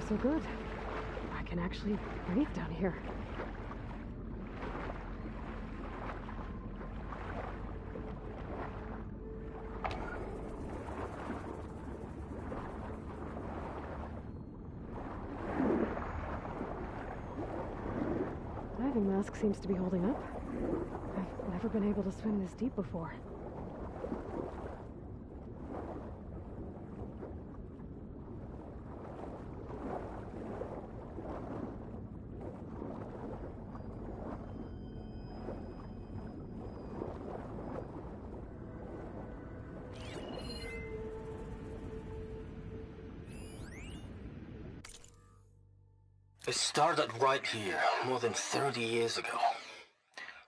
So good. I can actually breathe down here. Diving mask seems to be holding up. I've never been able to swim this deep before. It started right here, more than 30 years ago.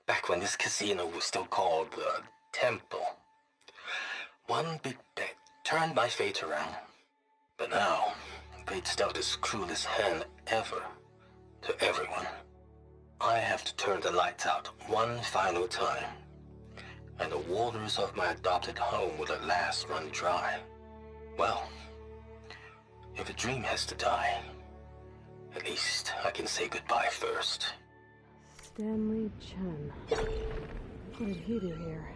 Back when this casino was still called the Temple. One big bet turned my fate around. But now, fate's dealt its cruelest hand ever to everyone. I have to turn the lights out one final time. And the waters of my adopted home will at last run dry. Well, if a dream has to die, at least I can say goodbye first. Stanley Chen. What did he do here?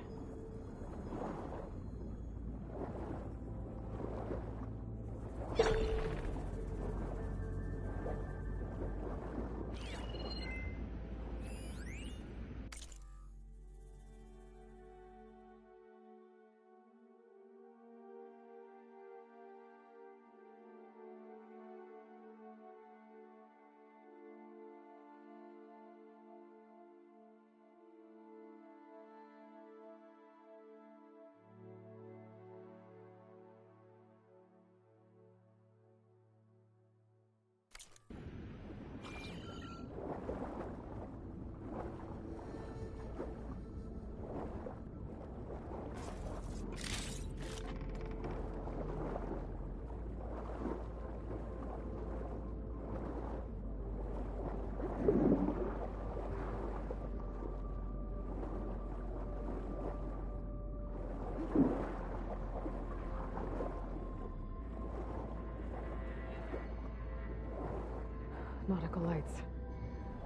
Nautical lights.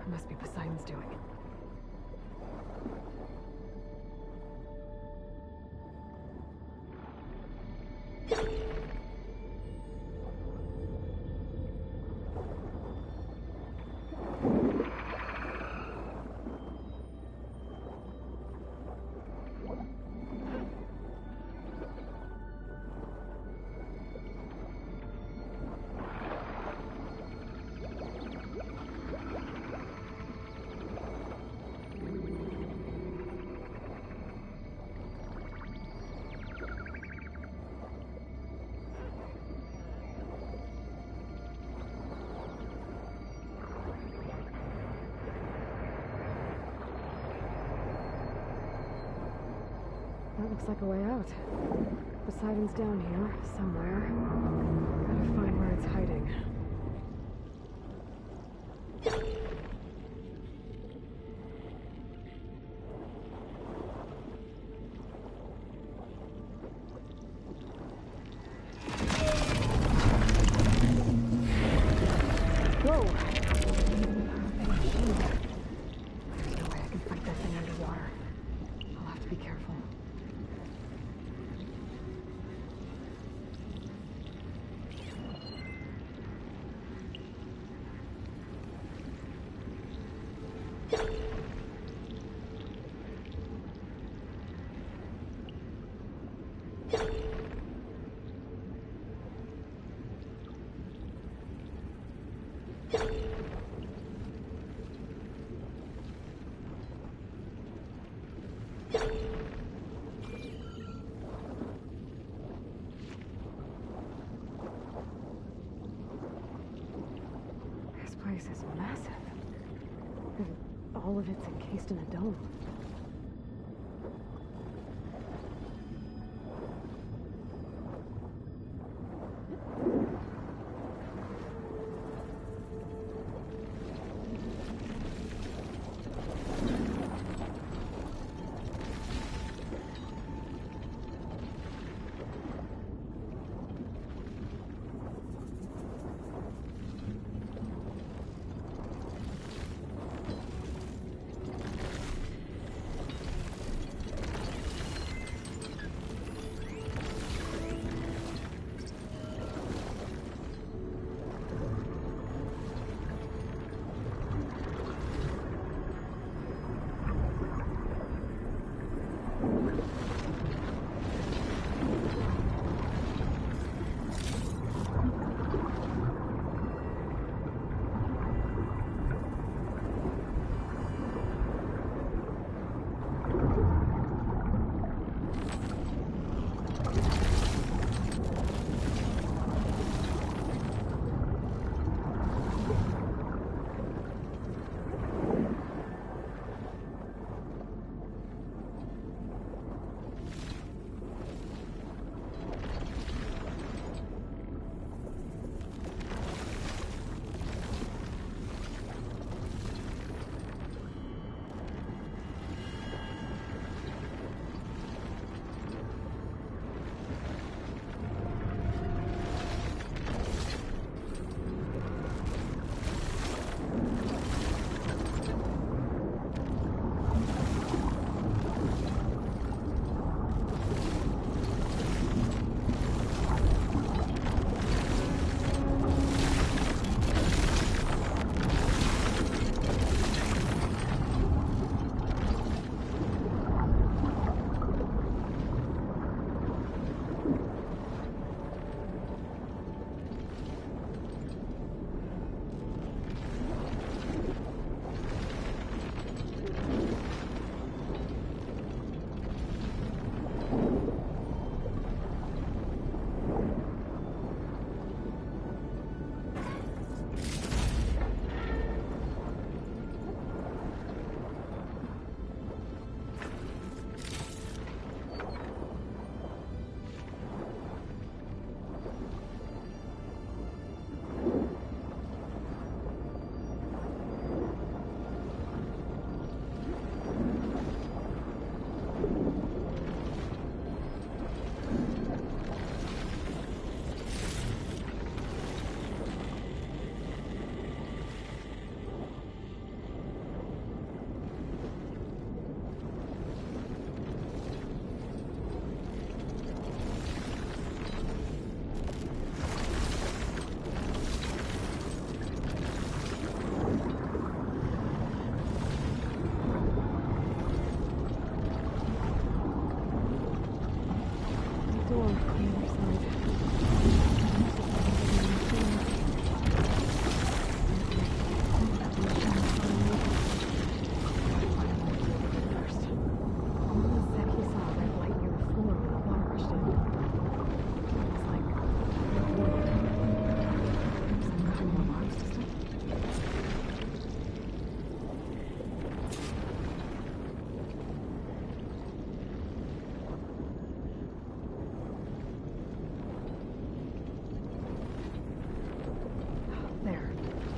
It must be Poseidon's doing. That looks like a way out. Poseidon's down here, somewhere. Gotta find where it's hiding. Whoa! Machine. There's no way I can fight that thing underwater. I'll have to be careful. This place is massive. And all of it's encased in a dome.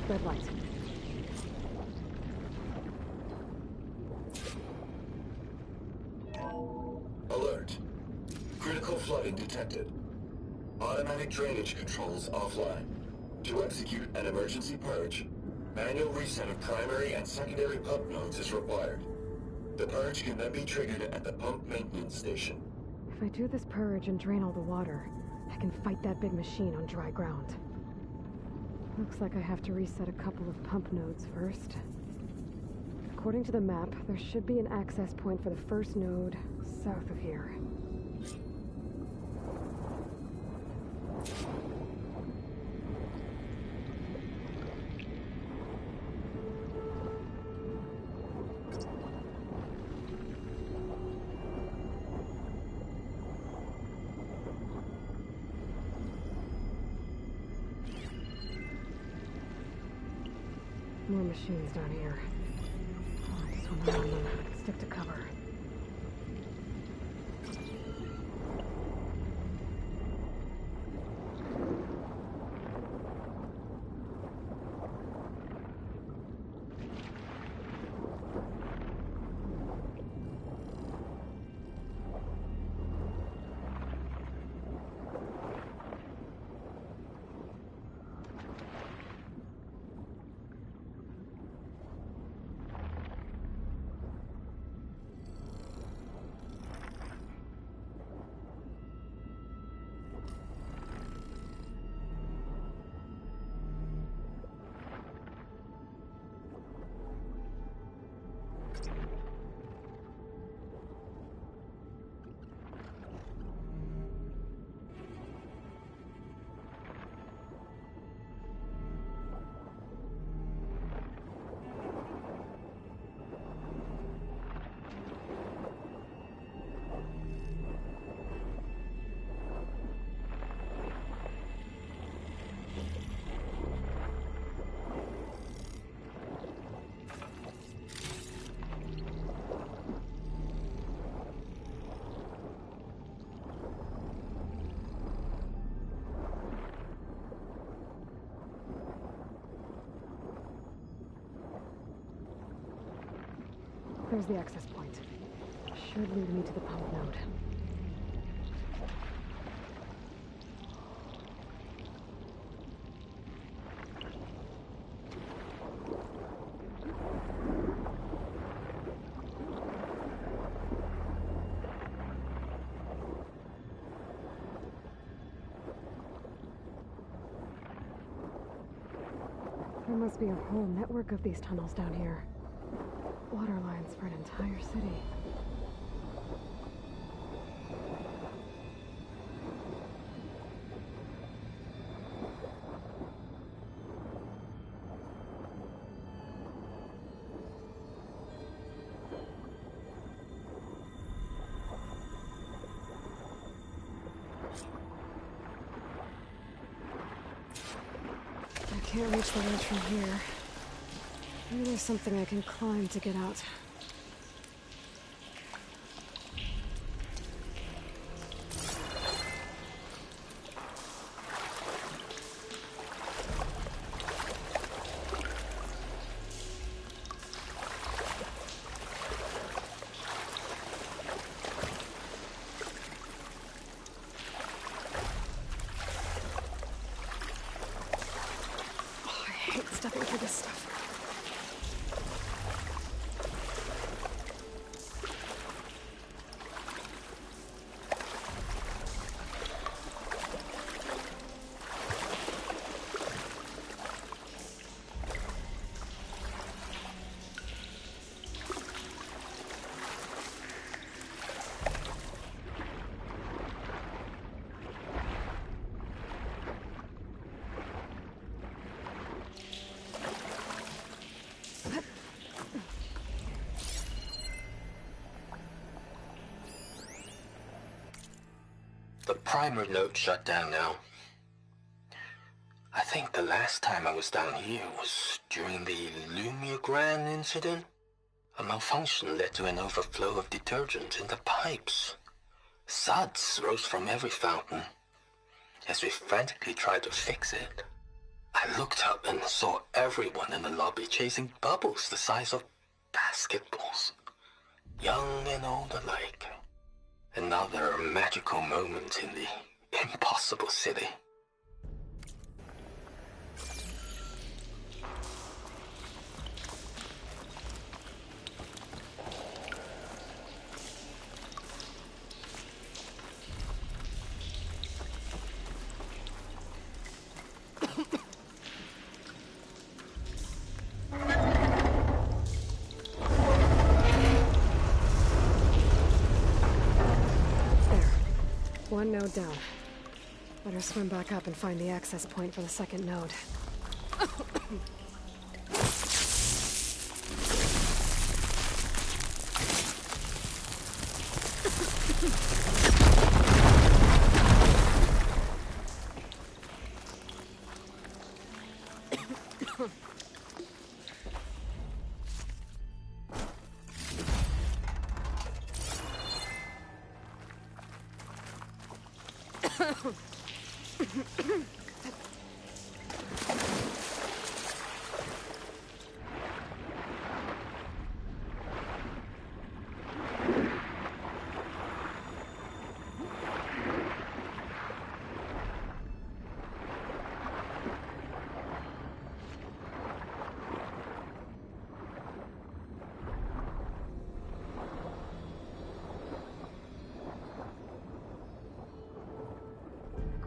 Red light. Alert. Critical flooding detected. Automatic drainage controls offline. To execute an emergency purge, manual reset of primary and secondary pump nodes is required. The purge can then be triggered at the pump maintenance station. If I do this purge and drain all the water, I can fight that big machine on dry ground. Looks like I have to reset a couple of pump nodes first. According to the map, there should be an access point for the first node south of here. More machines down here. Oh, I just want to run them. Stick to cover. There's the access point. Should lead me to the pump node. There must be a whole network of these tunnels down here. Water lines for an entire city. I can't reach the ledge from here. Maybe there's something I can climb to get out. Oh, I hate stepping through this stuff. The primer node shut down now. I think the last time I was down here was during the Lumiogran incident. A malfunction led to an overflow of detergent in the pipes. Suds rose from every fountain. As we frantically tried to fix it, I looked up and saw everyone in the lobby chasing bubbles the size of basketballs. Young and old alike. Another magical moment in the impossible city. One node down. Better swim back up and find the access point for the second node.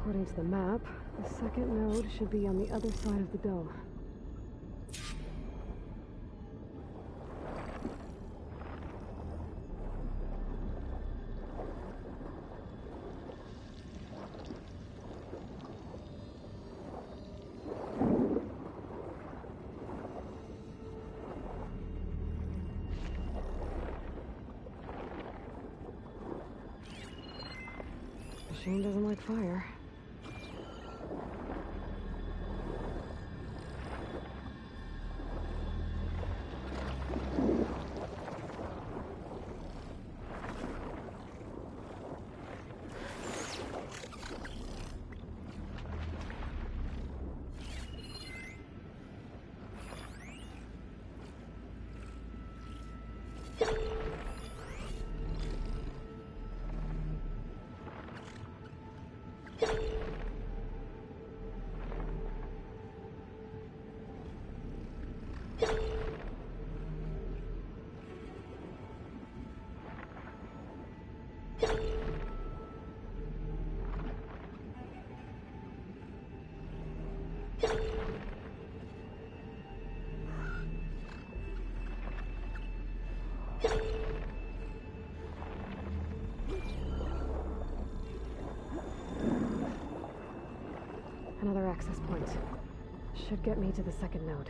According to the map, the second node should be on the other side of the dome. Machine doesn't like fire. Another access point. Should get me to the second node.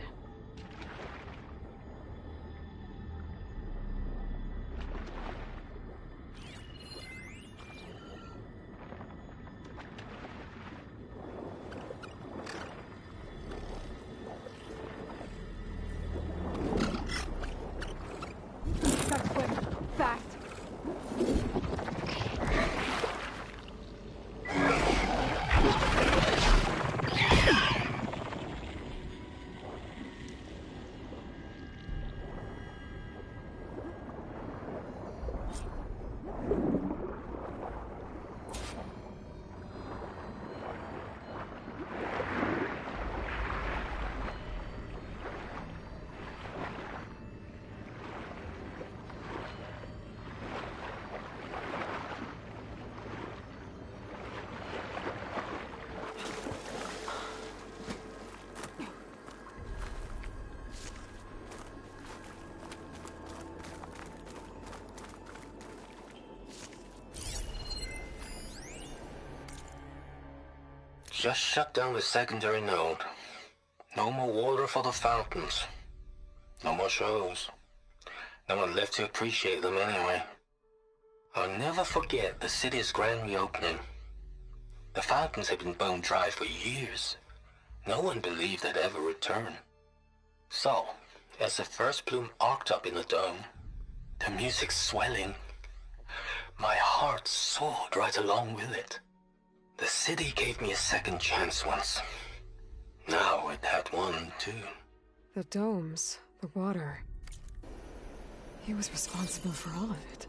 That's quick. Fast. Just shut down the secondary node. No more water for the fountains. No more shows. No one left to appreciate them anyway. I'll never forget the city's grand reopening. The fountains had been bone dry for years. No one believed they'd ever return. So, as the first plume arced up in the dome, the music swelling, my heart soared right along with it. The city gave me a second chance once. Now it had one, too. The domes, the water. He was responsible for all of it.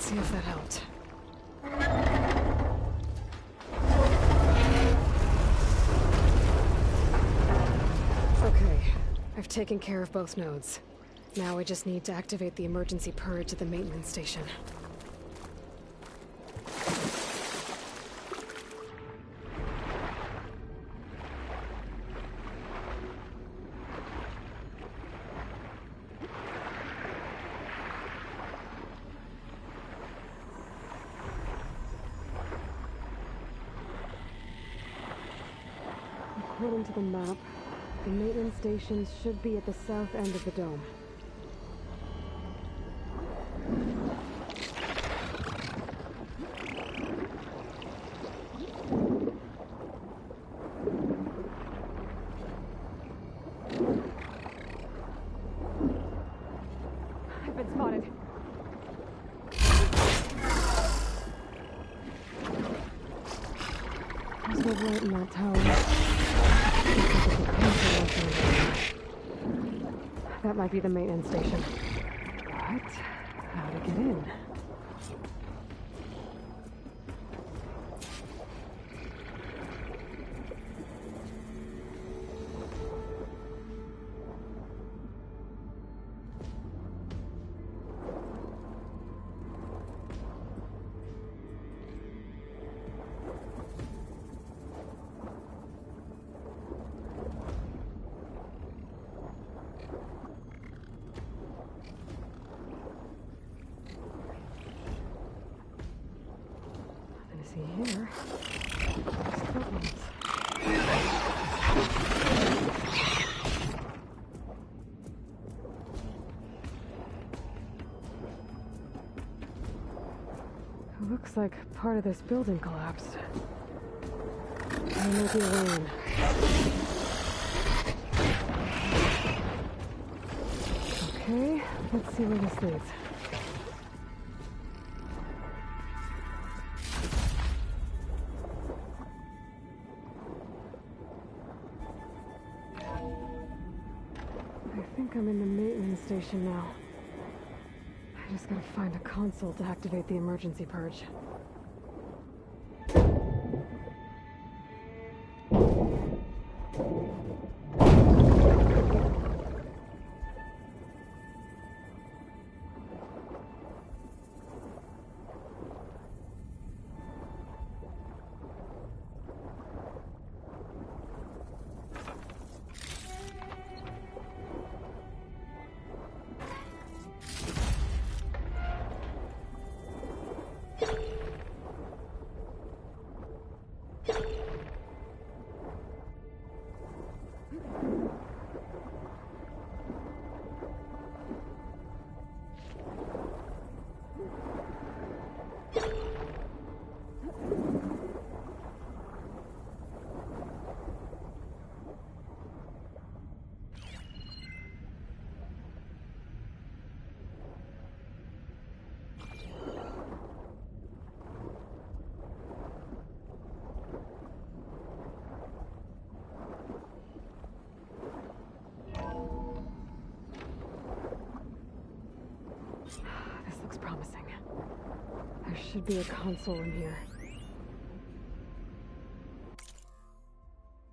See if that helped. Okay, I've taken care of both nodes. Now I just need to activate the emergency purge at the maintenance station. According to the map, the maintenance stations should be at the south end of the dome. I've been spotted. There's no light in that tower. That might be the maintenance station. But how to get in? See here. It looks like part of this building collapsed. I may be alone. Okay, let's see where this leads. I think I'm in the maintenance station now. I just gotta find a console to activate the emergency purge. Promising. There should be a console in here.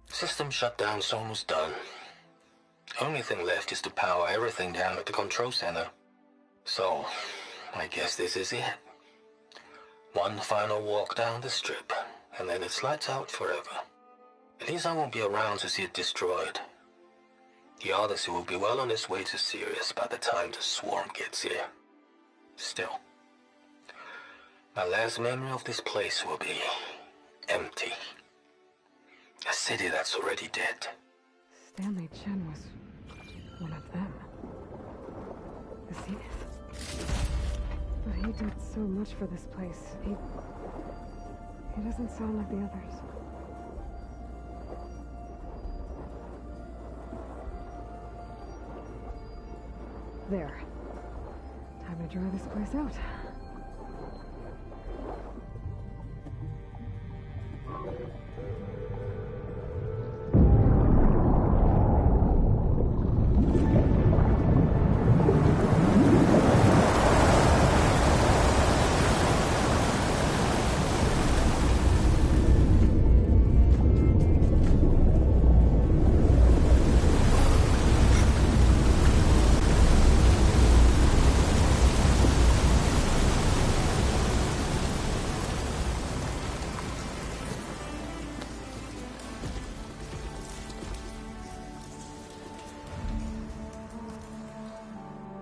System shutdown's almost done. Only thing left is to power everything down at the control center. So, I guess this is it. One final walk down the strip, and then it's lights out forever. At least I won't be around to see it destroyed. The Odyssey will be well on its way to Sirius by the time the swarm gets here. Still, my last memory of this place will be empty. A city that's already dead. Stanley Chen was one of them. The Zenith. But he did so much for this place. He doesn't sound like the others. There. Time to dry this place out.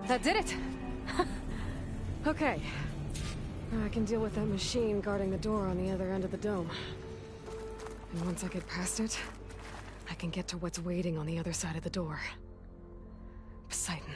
That did it! Okay. Now I can deal with that machine guarding the door on the other end of the dome. And once I get past it, I can get to what's waiting on the other side of the door. Poseidon.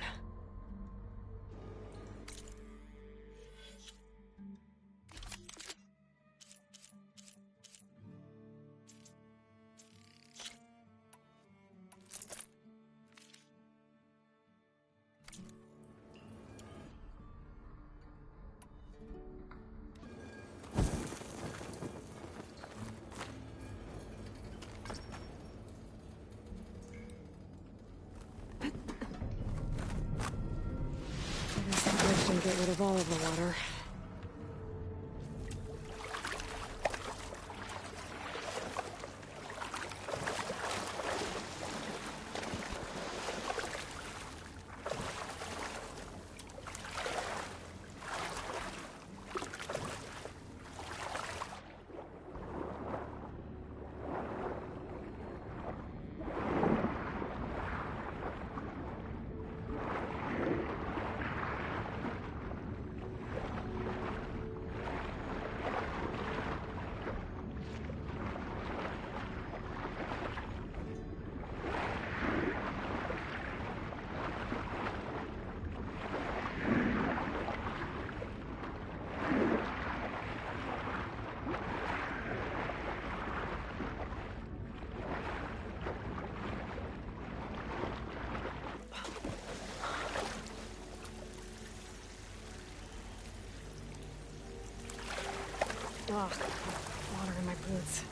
Get rid of all of the water. Ugh, water in my boots.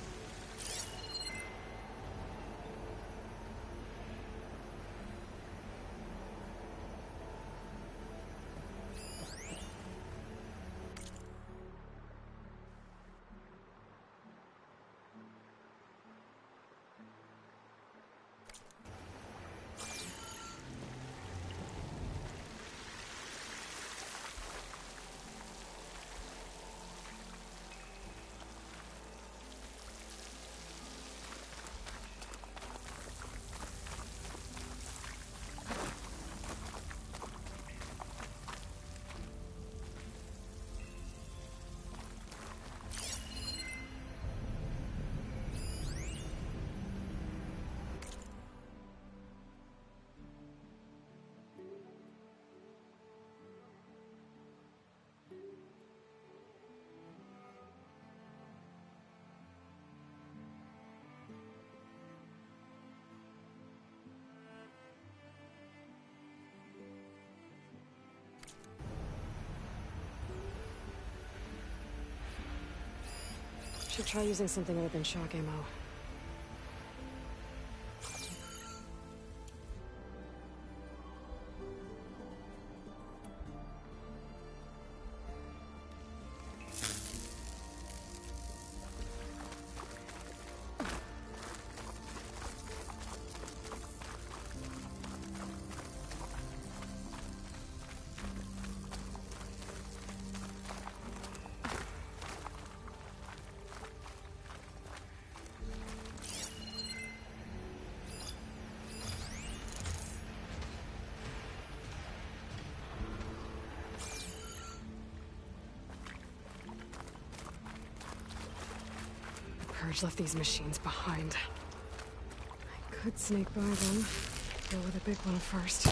Should try using something other than shock ammo. Purge left these machines behind. I could sneak by them. Deal with the big one first.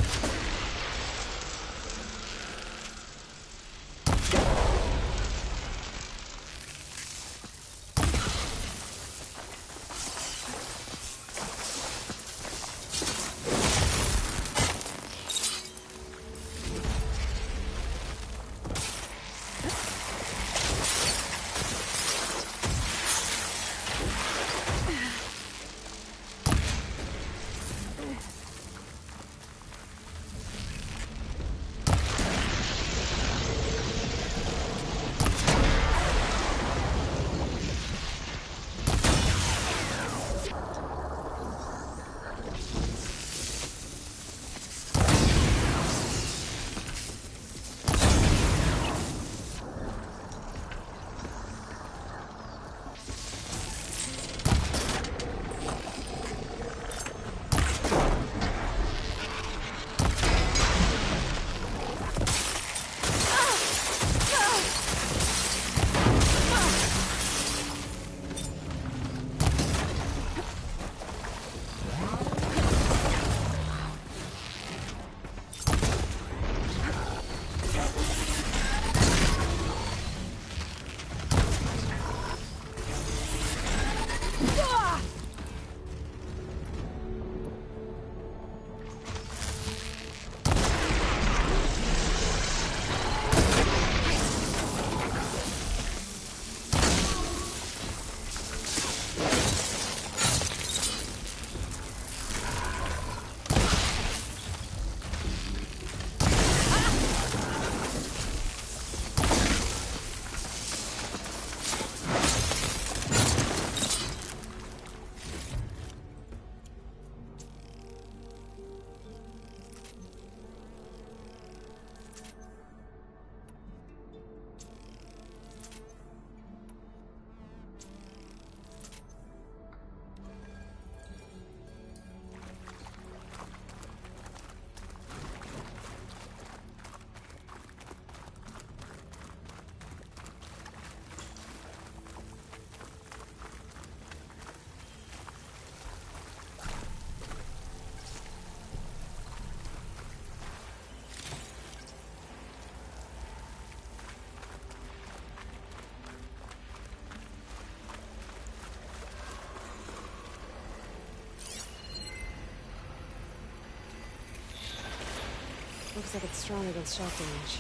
Looks like it's strong against shock damage.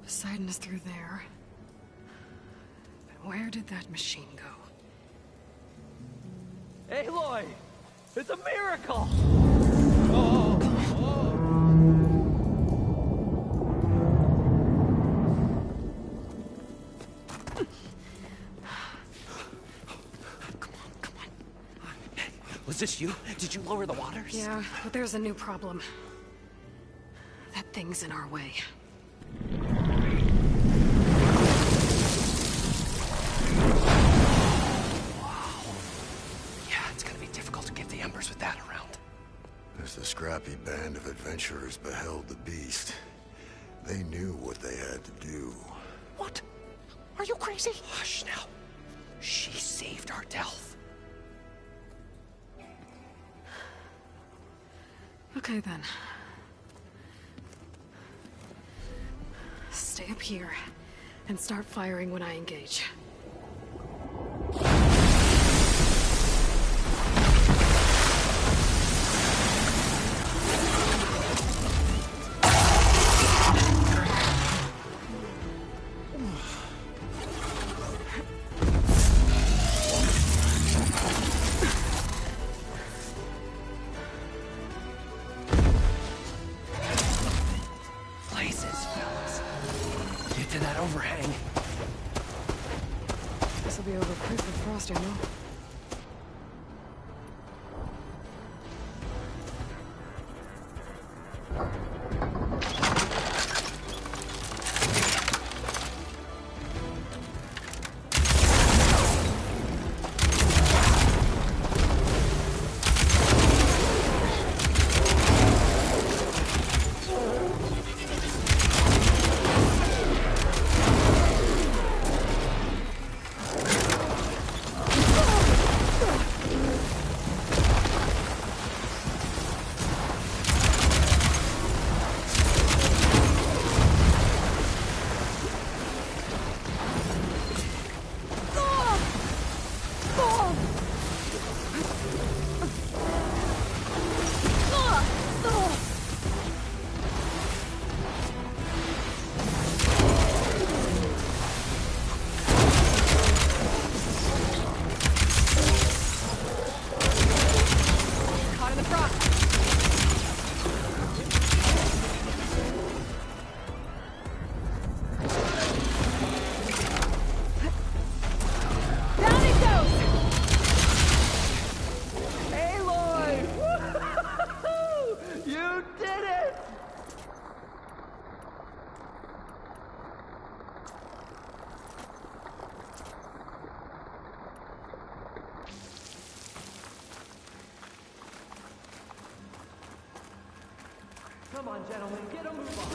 Poseidon is through there. But where did that machine go? Aloy! It's a miracle! Oh, oh. Was this you? Did you lower the waters? Yeah, but there's a new problem. That thing's in our way. Yeah, it's gonna be difficult to get the embers with that around. As the scrappy band of adventurers beheld the beast, they knew what they had to do. What? Are you crazy? Hush now. She saved our Delph. Okay then. Stay up here and start firing when I engage. This'll be over quick with frost ammo. Come on, gentlemen, get a move on.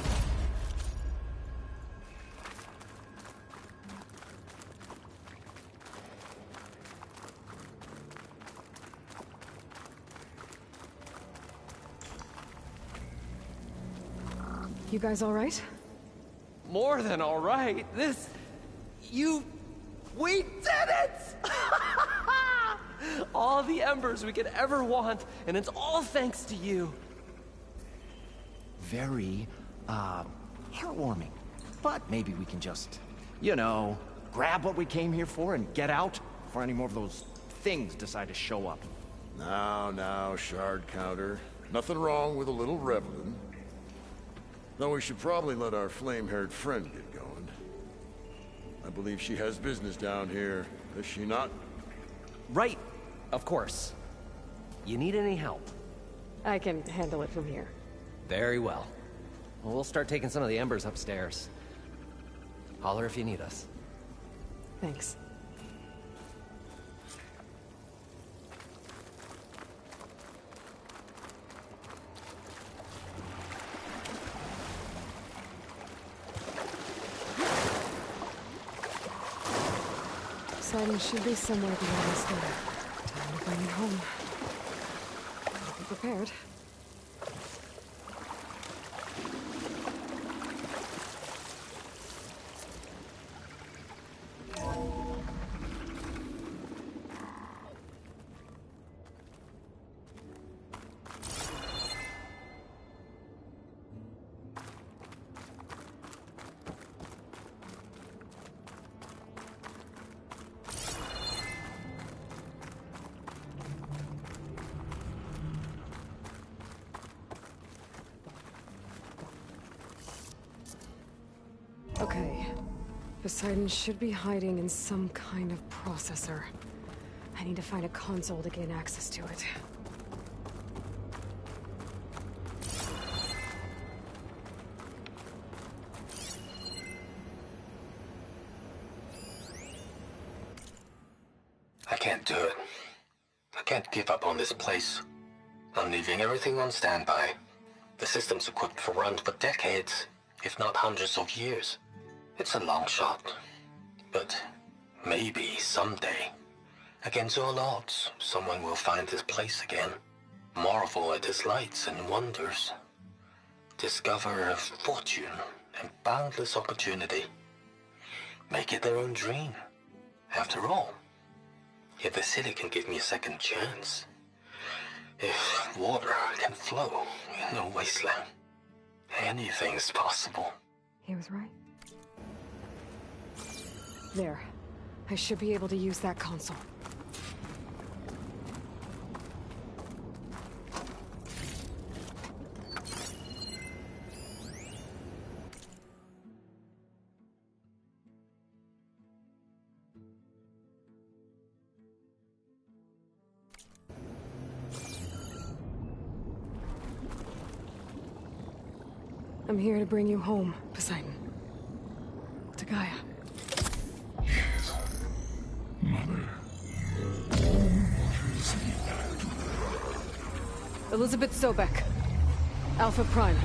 You guys all right? More than all right. We did it! All the embers we could ever want, and it's all thanks to you. Very, heartwarming. But maybe we can just, grab what we came here for and get out before any more of those things decide to show up. Now, shard counter. Nothing wrong with a little reveling. Though we should probably let our flame-haired friend get going. I believe she has business down here, does she not? Right, of course. You need any help? I can handle it from here. Very well. Well, we'll start taking some of the embers upstairs. Holler if you need us. Thanks. Poseidon should be somewhere beyond this door. Time to bring it home. Be prepared. Okay. Poseidon should be hiding in some kind of processor. I need to find a console to gain access to it. I can't do it. I can't give up on this place. I'm leaving everything on standby. The system's equipped for runs for decades, if not hundreds of years. It's a long shot. But maybe someday, against all odds, someone will find this place again. Marvel at its lights and wonders. Discover a fortune and boundless opportunity. Make it their own dream. After all, if the city can give me a second chance, if water can flow in a wasteland, anything's possible. He was right. There. I should be able to use that console. I'm here to bring you home, Poseidon. To Gaia. Yes, Mother. What is it? Elizabeth Sobek. Alpha Prime.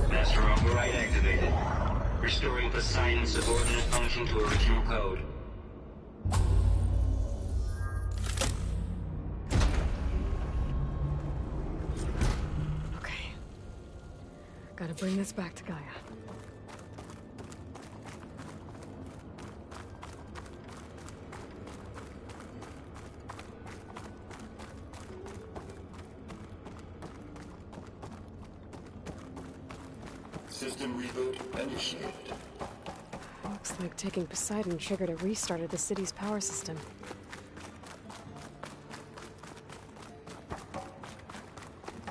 Master override activated. Restoring Poseidon's subordinate function to original code. Okay. Gotta bring this back to Gaia. System reboot initiated. Looks like taking Poseidon triggered a restart of the city's power system.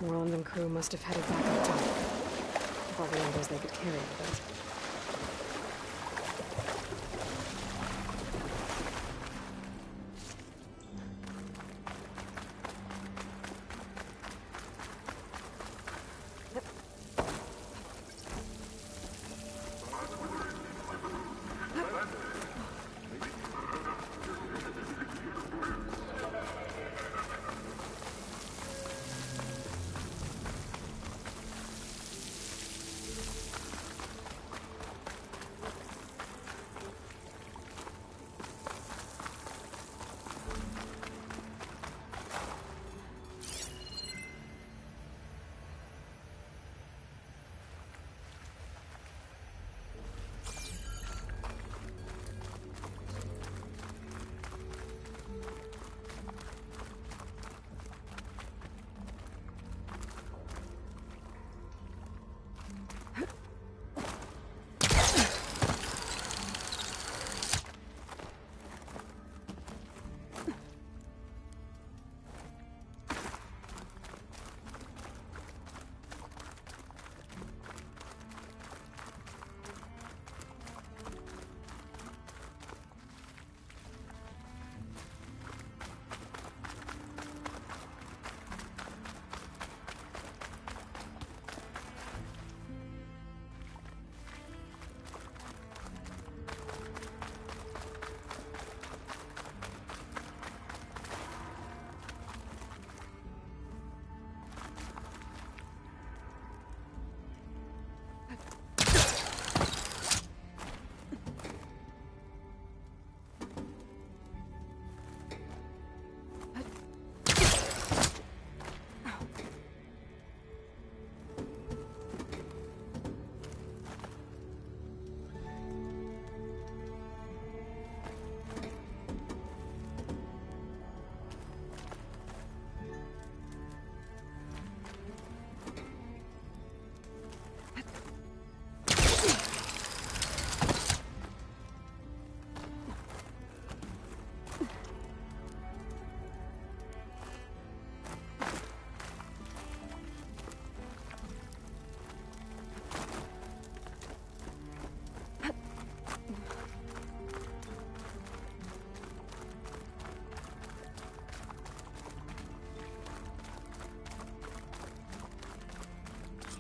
Moreland and crew must have headed back up top. With all the numbers they could carry with it.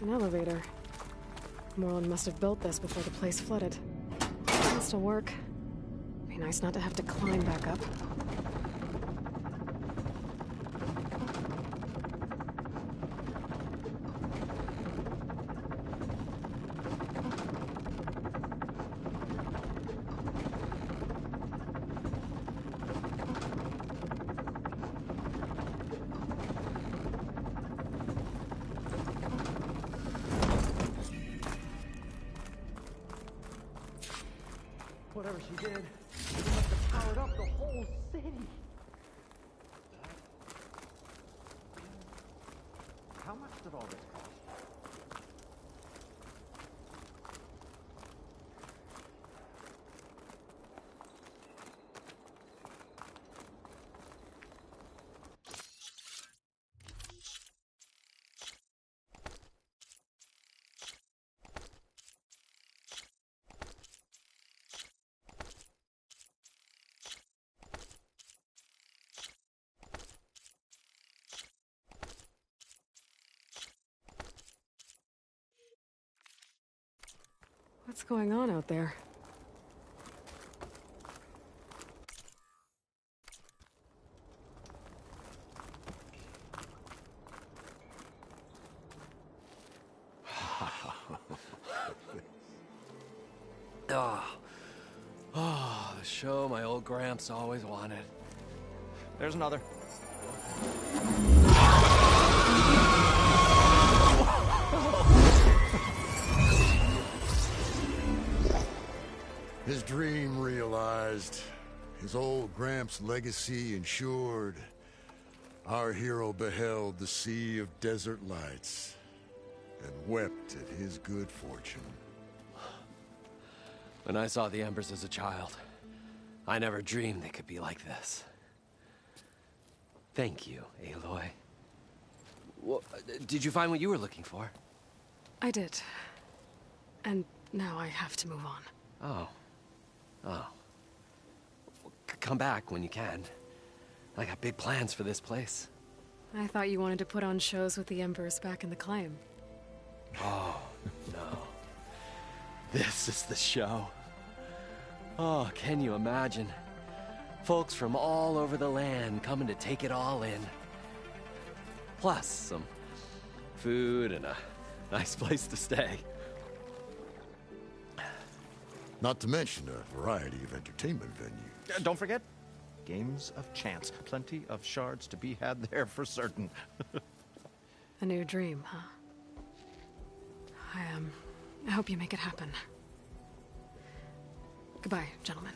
An elevator. Moreland must have built this before the place flooded. It can still work. Be nice not to have to climb back up. Whatever she did, she must have powered up the whole city. How much did all this cost? What's going on out there? Oh, the show my old Gramps always wanted. There's another. His dream realized, his old Gramps' legacy ensured. Our hero beheld the sea of desert lights and wept at his good fortune. When I saw the embers as a child, I never dreamed they could be like this. Thank you, Aloy. Well, did you find what you were looking for? I did. And now I have to move on. Oh. Oh. Well, come back when you can. I got big plans for this place. I thought you wanted to put on shows with the Embers back in the claim. Oh, no. This is the show. Oh, can you imagine? Folks from all over the land coming to take it all in. Plus some food and a nice place to stay. Not to mention a variety of entertainment venues. Don't forget, games of chance. Plenty of shards to be had there for certain. A new dream, huh? I hope you make it happen. Goodbye, gentlemen.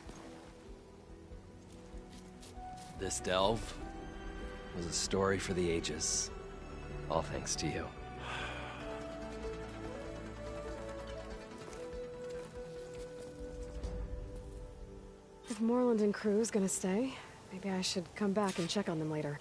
This delve was a story for the ages. All thanks to you. If Moreland and crew's gonna stay, maybe I should come back and check on them later.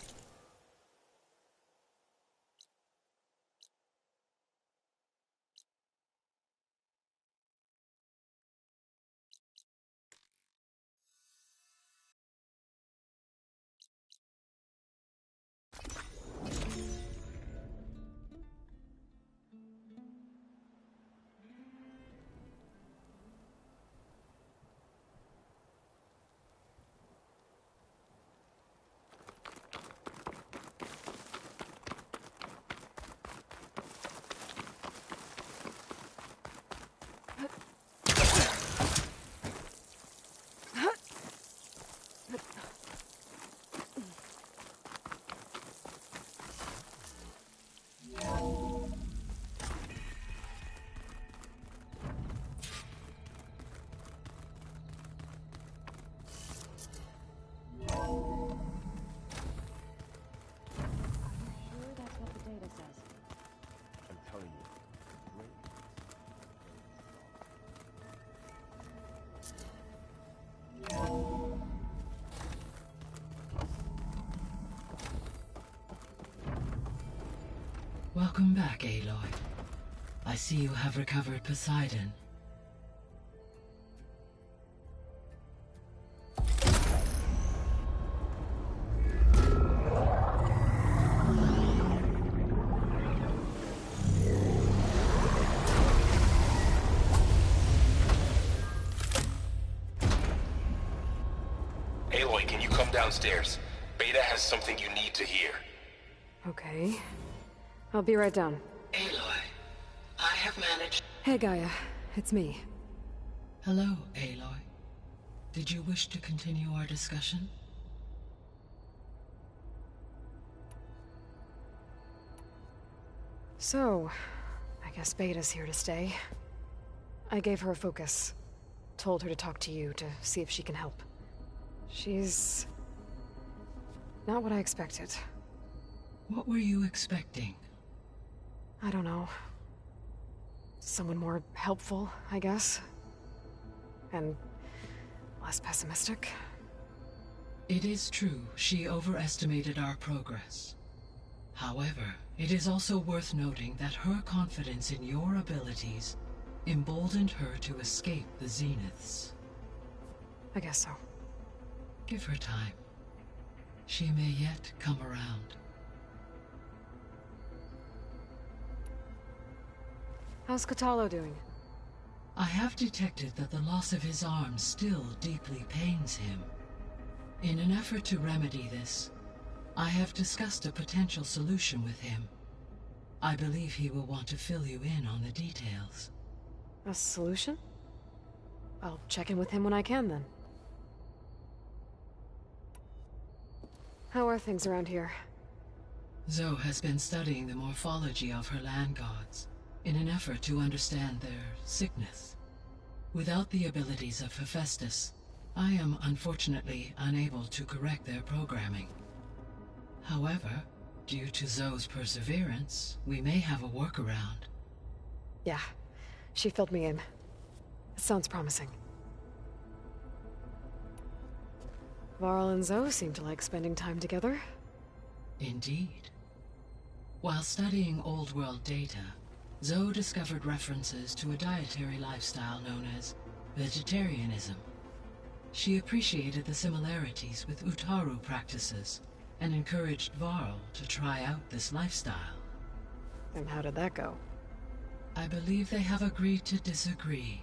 Welcome back, Aloy. I see you have recovered Poseidon. Aloy, can you come downstairs? Beta has something you need to hear. Okay. I'll be right down. Aloy, I have managed... Hey, Gaia. It's me. Hello, Aloy. Did you wish to continue our discussion? So, I guess Beta's here to stay. I gave her a focus. Told her to talk to you to see if she can help. She's... not what I expected. What were you expecting? I don't know. Someone more helpful, I guess. And less pessimistic. It is true she overestimated our progress. However, it is also worth noting that her confidence in your abilities emboldened her to escape the Zeniths. I guess so. Give her time. She may yet come around. How's Katalo doing? I have detected that the loss of his arm still deeply pains him. In an effort to remedy this, I have discussed a potential solution with him. I believe he will want to fill you in on the details. A solution? I'll check in with him when I can, then. How are things around here? Zoe has been studying the morphology of her land gods in an effort to understand their sickness. Without the abilities of Hephaestus, I am unfortunately unable to correct their programming. However, due to Zoe's perseverance, we may have a workaround. Yeah, she filled me in. It sounds promising. Varl and Zoe seem to like spending time together. Indeed. While studying Old World data, Zoe discovered references to a dietary lifestyle known as vegetarianism. She appreciated the similarities with Utaru practices and encouraged Varl to try out this lifestyle. And how did that go? I believe they have agreed to disagree.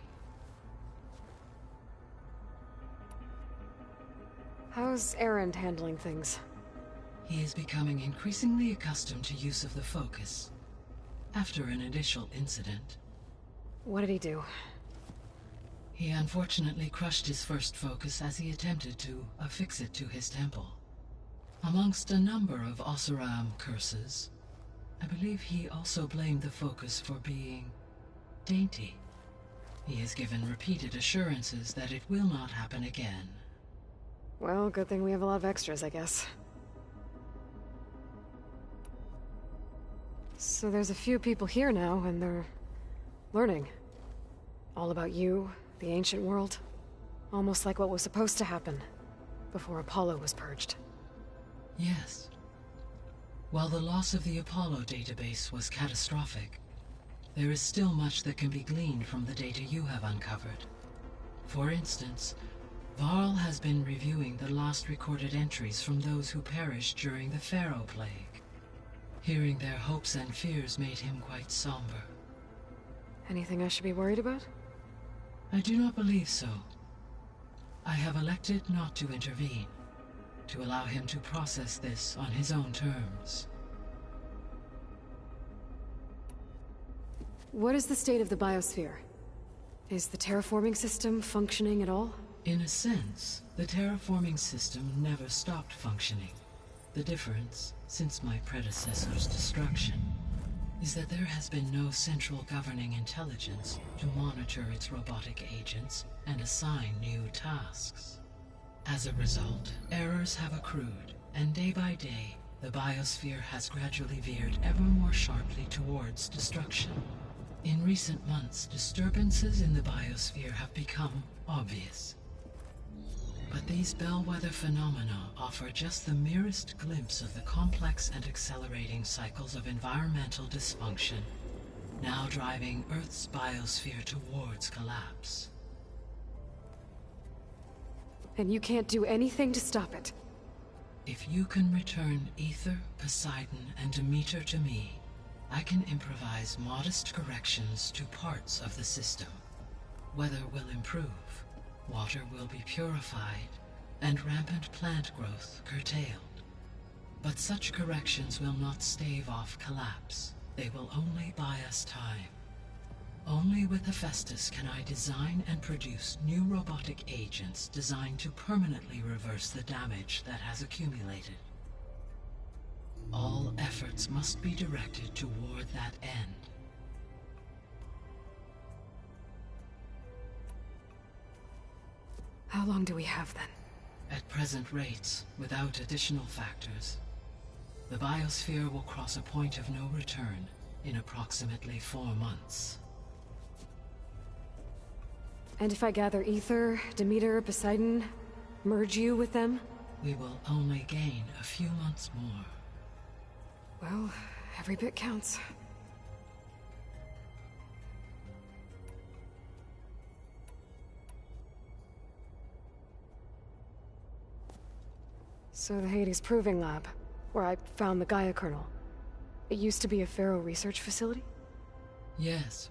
How's Erend handling things? He is becoming increasingly accustomed to use of the focus, after an initial incident. What did he do? He unfortunately crushed his first focus as he attempted to affix it to his temple. Amongst a number of Oseram curses, I believe he also blamed the focus for being dainty. He has given repeated assurances that it will not happen again. Well, good thing we have a lot of extras, I guess. So there's a few people here now, and they're learning. All about you, the ancient world. Almost like what was supposed to happen before Apollo was purged. Yes. While the loss of the Apollo database was catastrophic, there is still much that can be gleaned from the data you have uncovered. For instance, Varl has been reviewing the last recorded entries from those who perished during the Pharaoh Plague. Hearing their hopes and fears made him quite somber. Anything I should be worried about? I do not believe so. I have elected not to intervene, to allow him to process this on his own terms. What is the state of the biosphere? Is the terraforming system functioning at all? In a sense, the terraforming system never stopped functioning. The difference, since my predecessor's destruction, is that there has been no central governing intelligence to monitor its robotic agents and assign new tasks. As a result, errors have accrued, and day by day, the biosphere has gradually veered ever more sharply towards destruction. In recent months, disturbances in the biosphere have become obvious. But these bellwether phenomena offer just the merest glimpse of the complex and accelerating cycles of environmental dysfunction, now driving Earth's biosphere towards collapse. And you can't do anything to stop it? If you can return Ether, Poseidon, and Demeter to me, I can improvise modest corrections to parts of the system. Weather will improve, water will be purified, and rampant plant growth curtailed. But such corrections will not stave off collapse. They will only buy us time. Only with Hephaestus can I design and produce new robotic agents designed to permanently reverse the damage that has accumulated. All efforts must be directed toward that end. How long do we have then? At present rates, without additional factors, the biosphere will cross a point of no return in approximately 4 months. And if I gather Ether, Demeter, Poseidon, merge you with them? We will only gain a few months more. Well, every bit counts. So the Hades Proving Lab, where I found the Gaia kernel. It used to be a Pharaoh research facility? Yes.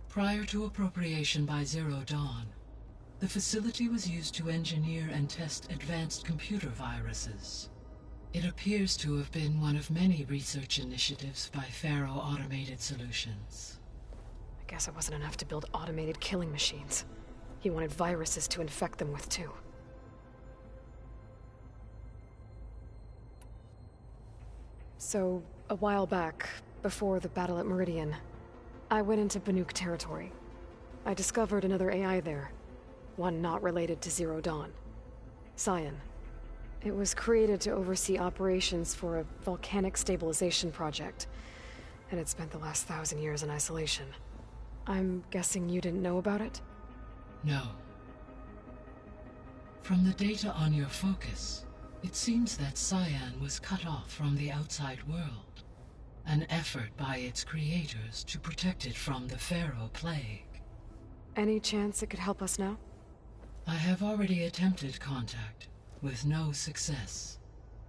Prior to appropriation by Zero Dawn, the facility was used to engineer and test advanced computer viruses. It appears to have been one of many research initiatives by Pharaoh Automated Solutions. I guess it wasn't enough to build automated killing machines. He wanted viruses to infect them with too. So, a while back, before the battle at Meridian, I went into Banuk territory. I discovered another AI there, one not related to Zero Dawn. Cyan. It was created to oversee operations for a volcanic stabilization project, and it spent the last 1,000 years in isolation. I'm guessing you didn't know about it? No. From the data on your focus, it seems that Cyan was cut off from the outside world, an effort by its creators to protect it from the Pharaoh plague. Any chance it could help us now? I have already attempted contact, with no success.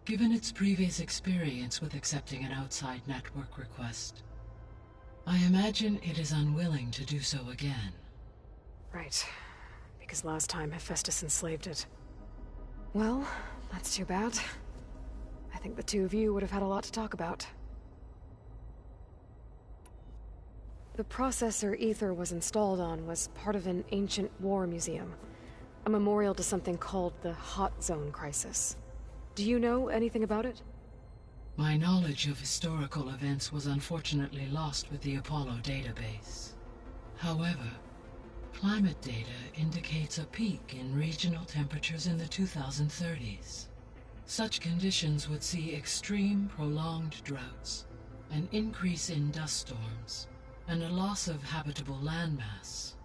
Given its previous experience with accepting an outside network request, I imagine it is unwilling to do so again. Right. Because last time Hephaestus enslaved it. Well, that's too bad. I think the two of you would have had a lot to talk about. The processor Ether was installed on was part of an ancient war museum. A memorial to something called the Hot Zone Crisis. Do you know anything about it? My knowledge of historical events was unfortunately lost with the Apollo database. However, climate data indicates a peak in regional temperatures in the 2030s. Such conditions would see extreme, prolonged droughts, an increase in dust storms, and a loss of habitable landmass.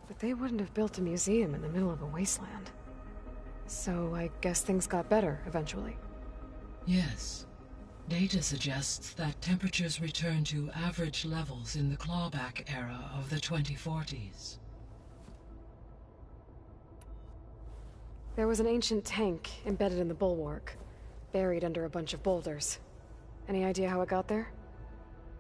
But they wouldn't have built a museum in the middle of a wasteland. So I guess things got better eventually. Yes. Data suggests that temperatures returned to average levels in the clawback era of the 2040s. There was an ancient tank embedded in the bulwark, buried under a bunch of boulders. Any idea how it got there?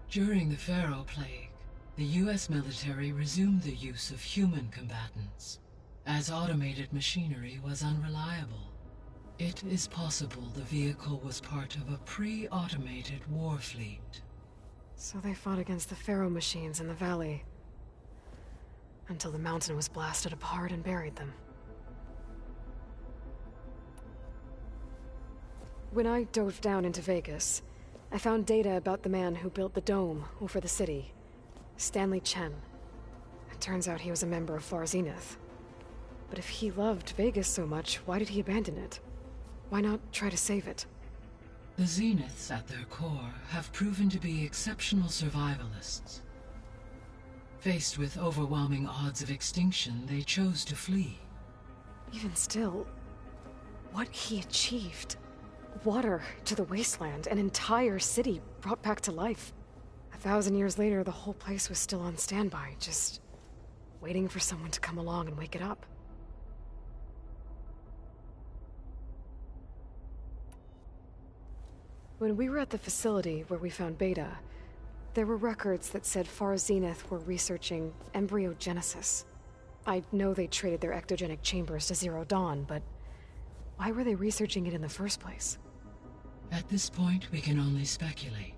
During the Pharaoh plague, the US military resumed the use of human combatants, as automated machinery was unreliable. It is possible the vehicle was part of a pre-automated war fleet. So they fought against the Pharaoh machines in the valley, until the mountain was blasted apart and buried them. When I dove down into Vegas, I found data about the man who built the dome over the city, Stanley Chen. It turns out he was a member of Far Zenith. But if he loved Vegas so much, why did he abandon it? Why not try to save it? The Zeniths, at their core, have proven to be exceptional survivalists. Faced with overwhelming odds of extinction, they chose to flee. Even still, what he achieved. Water to the wasteland, an entire city brought back to life. 1,000 years later, the whole place was still on standby, just waiting for someone to come along and wake it up. When we were at the facility where we found Beta, there were records that said Far Zenith were researching embryogenesis. I know they traded their ectogenic chambers to Zero Dawn, but Why were they researching it in the first place? At this point, we can only speculate.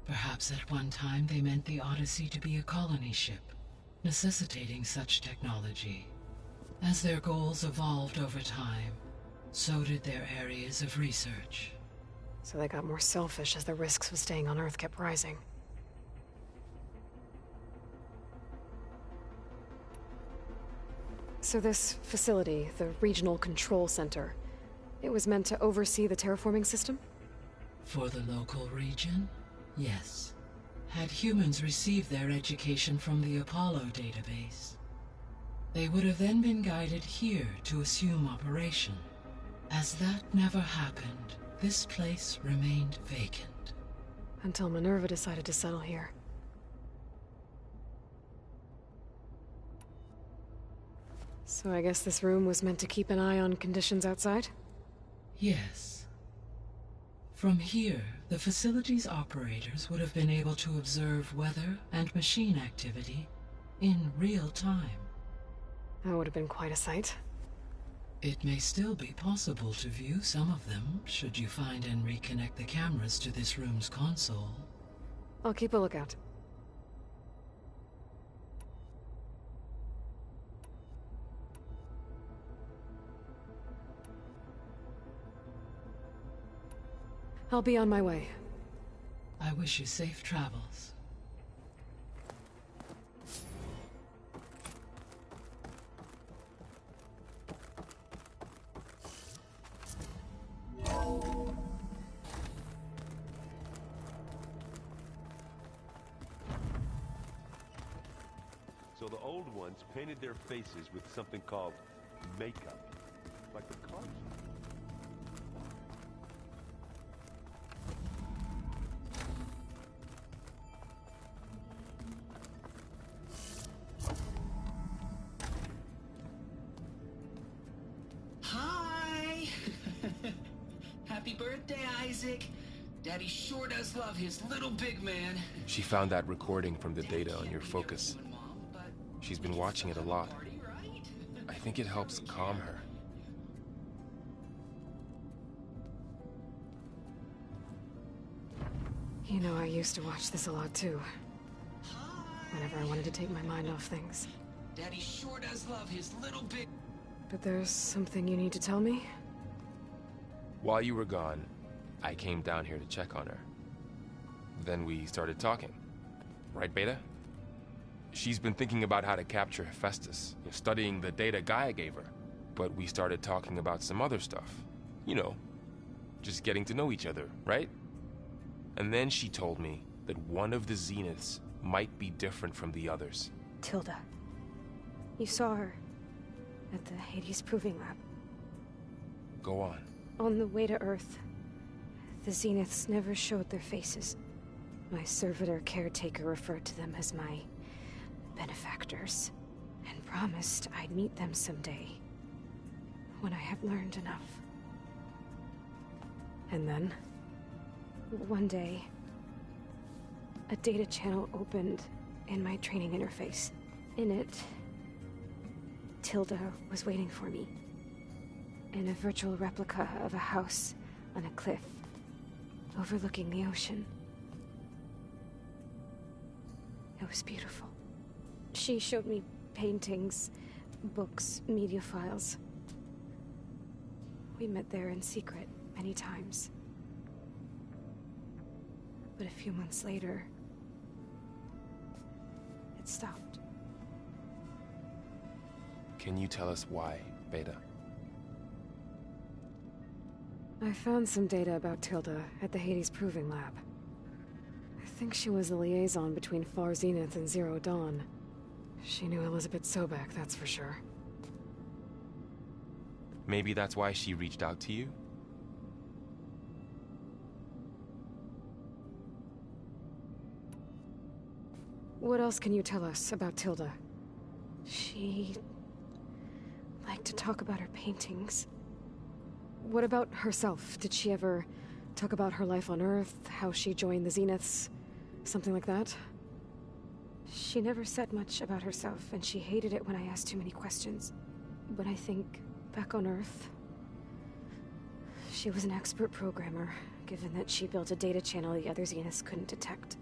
Perhaps at one time they meant the Odyssey to be a colony ship, necessitating such technology. As their goals evolved over time, so did their areas of research. So they got more selfish as the risks of staying on Earth kept rising. So this facility, the Regional Control Center, it was meant to oversee the terraforming system? For the local region, yes. Had humans received their education from the Apollo database, they would have then been guided here to assume operation. As that never happened, this place remained vacant. Until Minerva decided to settle here. So I guess this room was meant to keep an eye on conditions outside? Yes. From here, the facility's operators would have been able to observe weather and machine activity in real time. That would have been quite a sight. It may still be possible to view some of them, should you find and reconnect the cameras to this room's console. I'll keep a lookout. I'll be on my way. I wish you safe travels. So the old ones painted their faces with something called makeup, like the cars. Hi! Happy birthday, Isaac. Daddy sure does love his little big man. She found that recording from the data on your focus. She's been watching it a lot. I think it helps calm her. You know, I used to watch this a lot too. Whenever I wanted to take my mind off things. Daddy sure does love his little big... But there's something you need to tell me? While you were gone, I came down here to check on her. Then we started talking. Right, Beta? She's been thinking about how to capture Hephaestus, studying the data Gaia gave her. But we started talking about some other stuff. You know, just getting to know each other, right? And then she told me that one of the Zeniths might be different from the others. Tilda. You saw her at the Hades Proving Lab. Go on. On the way to Earth, the Zeniths never showed their faces. My servitor caretaker referred to them as my benefactors, and promised I'd meet them someday, when I had learned enough. And then, one day, a data channel opened in my training interface. In it, Tilda was waiting for me, in a virtual replica of a house on a cliff, overlooking the ocean. It was beautiful. She showed me paintings, books, media files. We met there in secret many times. But a few months later, it stopped. Can you tell us why, Beta? I found some data about Tilda at the Hades Proving Lab. I think she was a liaison between Far Zenith and Zero Dawn. She knew Elizabeth Sobek, that's for sure. Maybe that's why she reached out to you? What else can you tell us about Tilda? She liked to talk about her paintings. What about herself? Did she ever talk about her life on Earth, how she joined the Zeniths, something like that? She never said much about herself, and she hated it when I asked too many questions. But I think back on Earth. She was an expert programmer, given that she built a data channel the other Zeniths couldn't detect.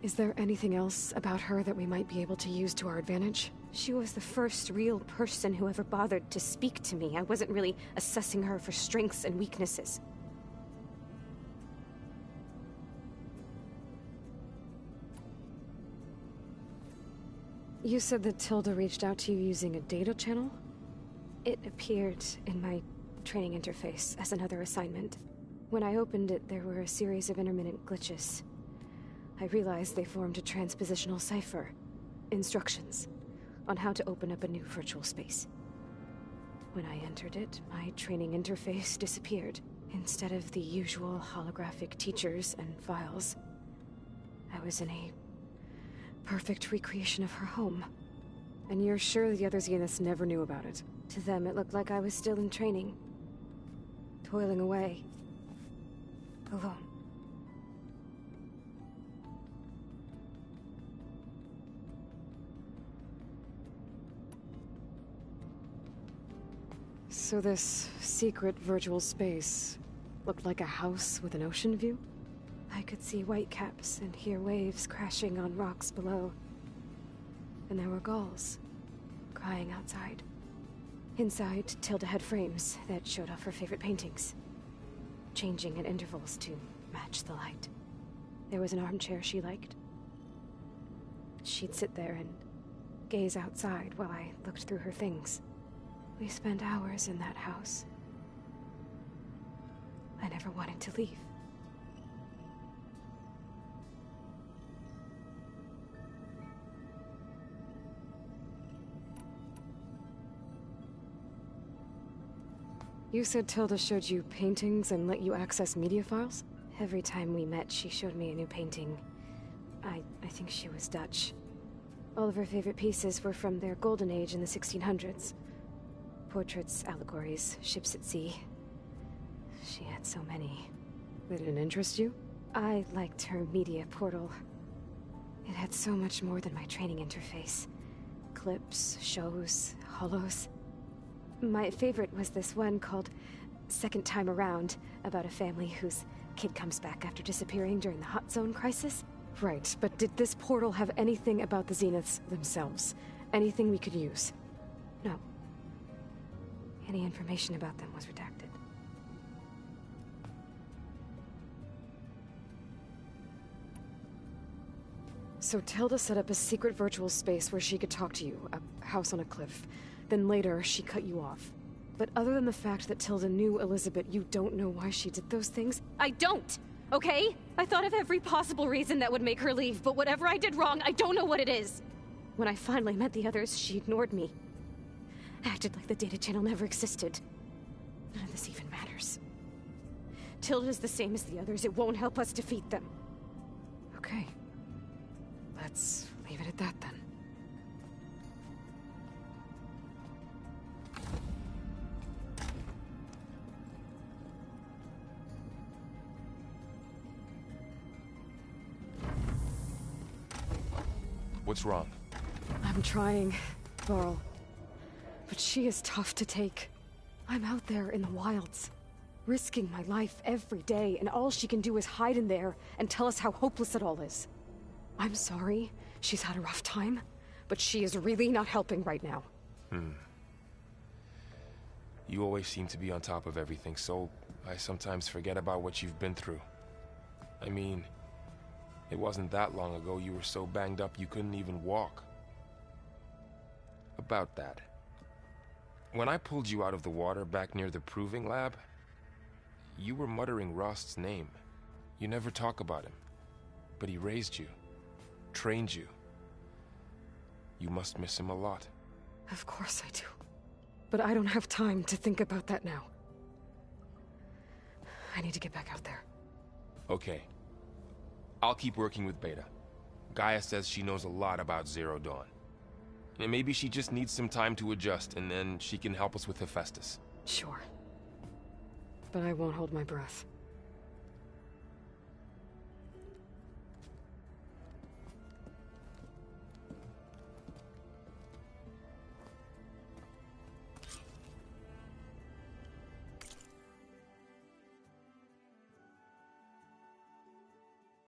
Is there anything else about her that we might be able to use to our advantage? She was the first real person who ever bothered to speak to me. I wasn't really assessing her for strengths and weaknesses. You said that Tilda reached out to you using a data channel? It appeared in my training interface as another assignment. When I opened it, there were a series of intermittent glitches. I realized they formed a transpositional cipher. Instructions on how to open up a new virtual space. When I entered it, my training interface disappeared. Instead of the usual holographic teachers and files, I was in a perfect recreation of her home. And you're sure the other Zeniths never knew about it? To them, it looked like I was still in training. Toiling away. Alone. So this secret virtual space looked like a house with an ocean view? I could see whitecaps and hear waves crashing on rocks below. And there were gulls crying outside. Inside, Tilda had frames that showed off her favorite paintings, changing at intervals to match the light. There was an armchair she liked. She'd sit there and gaze outside while I looked through her things. We spent hours in that house. I never wanted to leave. You said Tilda showed you paintings and let you access media files? Every time we met, she showed me a new painting. I think she was Dutch. All of her favorite pieces were from their golden age in the 1600s. Portraits, allegories, ships at sea. She had so many. Did it interest you? I liked her media portal. It had so much more than my training interface. Clips, shows, holos. My favorite was this one called Second Time Around, about a family whose kid comes back after disappearing during the Hot Zone crisis. Right, but did this portal have anything about the Zeniths themselves? Anything we could use? No. Any information about them was redacted. So Tilda set up a secret virtual space where she could talk to you, a house on a cliff. Then later, she cut you off. But other than the fact that Tilda knew Elizabeth, you don't know why she did those things? I don't! Okay? I thought of every possible reason that would make her leave, but whatever I did wrong, I don't know what it is! When I finally met the others, she ignored me. Acted like the data channel never existed. None of this even matters. Tilda's the same as the others. It won't help us defeat them. Okay. Let's leave it at that, then. What's wrong? I'm trying, Varl. But she is tough to take. I'm out there in the wilds, risking my life every day, and all she can do is hide in there and tell us how hopeless it all is. I'm sorry, she's had a rough time, but she is really not helping right now. You always seem to be on top of everything, so I sometimes forget about what you've been through. I mean, it wasn't that long ago you were so banged up you couldn't even walk. About that. When I pulled you out of the water back near the proving lab, you were muttering Rost's name. You never talk about him, but he raised you, trained you. You must miss him a lot. Of course I do. But I don't have time to think about that now. I need to get back out there. Okay. I'll keep working with Beta. Gaia says she knows a lot about Zero Dawn. And maybe she just needs some time to adjust, and then she can help us with Hephaestus. Sure. But I won't hold my breath.